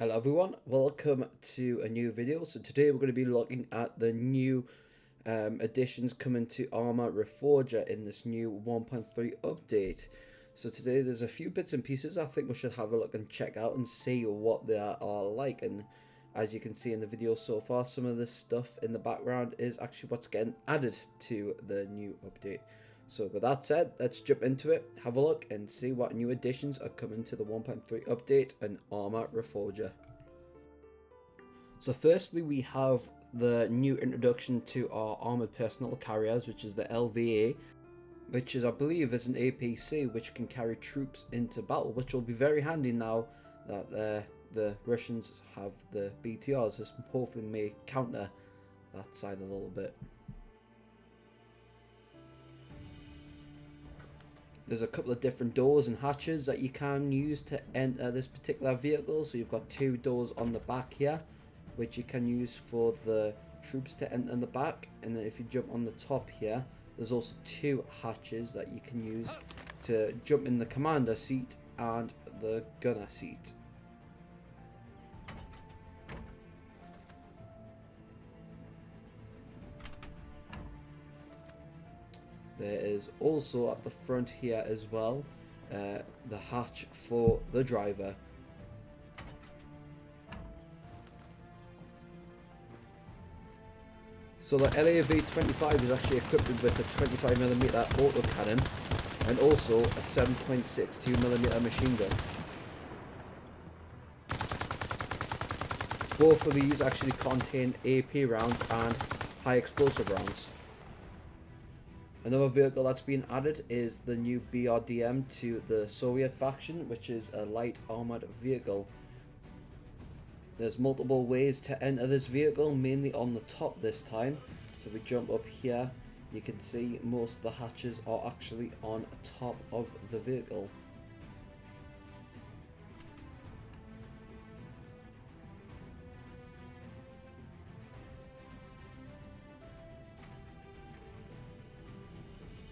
Hello everyone, welcome to a new video. So today we're going to be looking at the new additions coming to Arma Reforger in this new 1.3 update. So today there's a few bits and pieces I think we should have a look and check out and see what they are like. And as you can see in the video so far, some of this stuff in the background is actually what's getting added to the new update. So with that said, let's jump into it, have a look and see what new additions are coming to the 1.3 update and Arma Reforger. So firstly we have the new introduction to our armoured personnel carriers, which is the LVA, which is I believe is an APC which can carry troops into battle, which will be very handy now that the Russians have the BTRs. This hopefully may counter that side a little bit. There's a couple of different doors and hatches that you can use to enter this particular vehicle. So you've got two doors on the back here, which you can use for the troops to enter in the back. And then if you jump on the top here, there's also two hatches that you can use to jump in the commander seat and the gunner seat. There is also at the front here as well the hatch for the driver. So the LAV-25 is actually equipped with a 25mm autocannon and also a 7.62mm machine gun. Both of these actually contain AP rounds and high explosive rounds. Another vehicle that's been added is the new BRDM to the Soviet faction, which is a light armoured vehicle. There's multiple ways to enter this vehicle, mainly on the top this time. So if we jump up here, you can see most of the hatches are actually on top of the vehicle.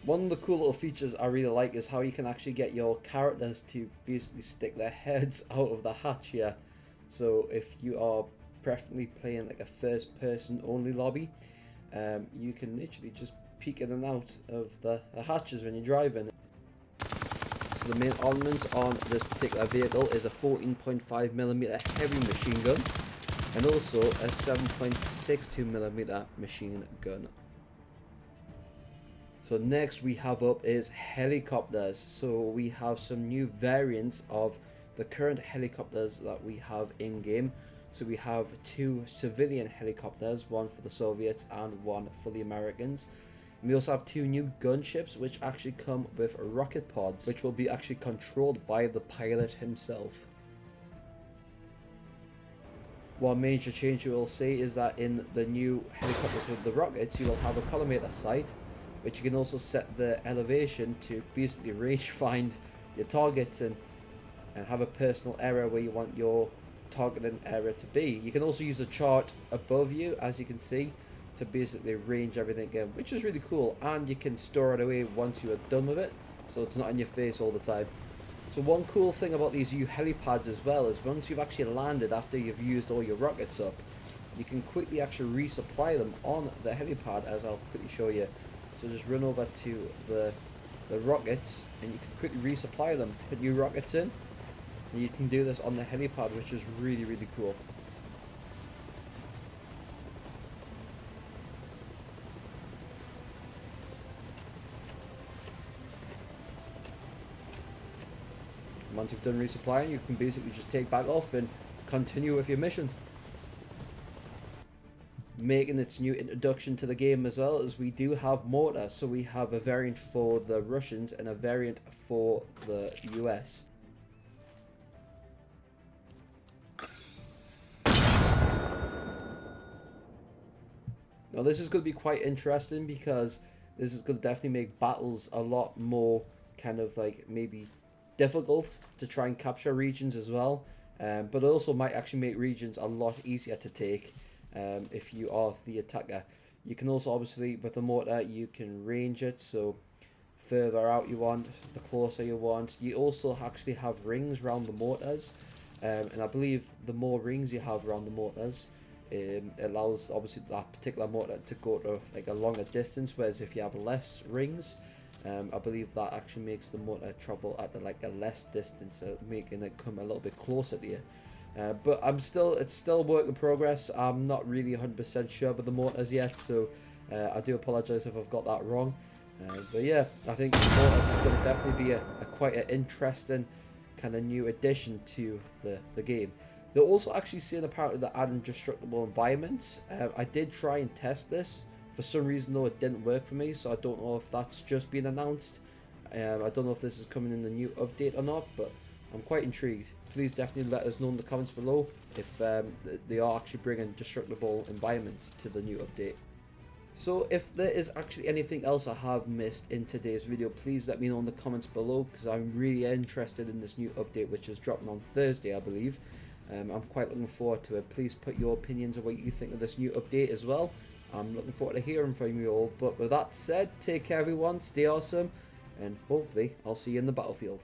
One of the cool little features I really like is how you can actually get your characters to basically stick their heads out of the hatch here. So if you are preferably playing like a first person only lobby, you can literally just peek in and out of the hatches when you're driving. So the main armaments on this particular vehicle is a 14.5mm heavy machine gun and also a 7.62mm machine gun. So next we have up is helicopters. So we have some new variants of the current helicopters that we have in game. So we have two civilian helicopters, one for the Soviets and one for the Americans. And we also have two new gunships which actually come with rocket pods, which will be actually controlled by the pilot himself. One major change you will see is that in the new helicopters with the rockets, you will have a collimator sight, which you can also set the elevation to basically range find your targets and have a personal area where you want your targeting area to be. You can also use a chart above you, as you can see, to basically range everything in, which is really cool, and you can store it away once you are done with it, so it's not in your face all the time. So one cool thing about these new helipads as well is once you've actually landed after you've used all your rockets up, you can quickly actually resupply them on the helipad, as I'll quickly show you. So just run over to the rockets and you can quickly resupply them, put new rockets in, and you can do this on the helipad, which is really, really cool. Once you've done resupplying, you can basically just take back off and continue with your mission. Making its new introduction to the game as well as we do have Mortars. So we have a variant for the Russians and a variant for the US. Now this is going to be quite interesting because this is going to definitely make battles a lot more kind of like maybe difficult to try and capture regions as well. But it also might actually make regions a lot easier to take. If you are the attacker. You can also obviously with the mortar you can range it, so further out you want, the closer you want. You also actually have rings around the mortars, And I believe the more rings you have around the mortars, allows obviously that particular mortar to go to like a longer distance, whereas if you have less rings, I believe that actually makes the mortar travel at like a less distance, making it come a little bit closer to you. But it's still work in progress. I'm not really 100% sure about the mortars yet, so I do apologise if I've got that wrong. But yeah, I think the mortars is going to definitely be a quite an interesting kind of new addition to the game. They're also actually saying apparently they're adding destructible environments. I did try and test this. For some reason though, it didn't work for me, so I don't know if that's just been announced. I don't know if this is coming in the new update or not, but I'm quite intrigued. Please definitely let us know in the comments below if they are actually bringing destructible environments to the new update. So if there is actually anything else I have missed in today's video, please let me know in the comments below, because I'm really interested in this new update, which is dropping on Thursday, I believe. I'm quite looking forward to it. Please put your opinions of what you think of this new update as well. I'm looking forward to hearing from you all. But with that said, take care everyone, stay awesome, and hopefully I'll see you in the battlefield.